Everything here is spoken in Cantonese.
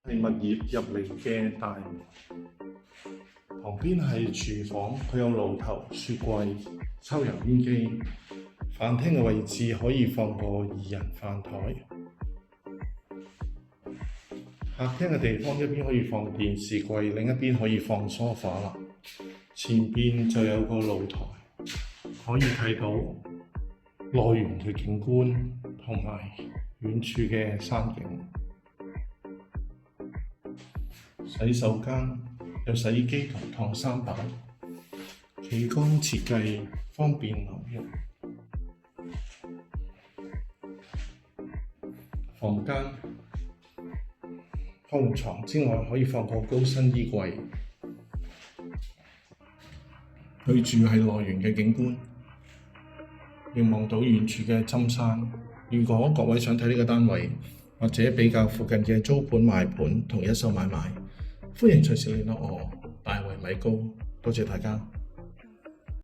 係物業入嚟嘅大門，旁邊係廚房，佢有爐頭、雪櫃、抽油煙機。飯廳嘅位置可以放個2人飯台。客廳嘅地方一邊可以放電視櫃，另一邊可以放梳化啦。前邊就有個露台，可以睇到內園嘅景觀同埋遠處嘅山景。洗手間有洗衣機同燙衫板，企缸設計方便流用。房間放床之外，可以放個高身衣櫃。佢住喺內園嘅景觀，亦望到遠處嘅針山。如果各位想睇呢個單位，或者比較附近嘅租盤賣盤同一手買賣，歡迎隨時聯絡我，大圍米高，多謝大家。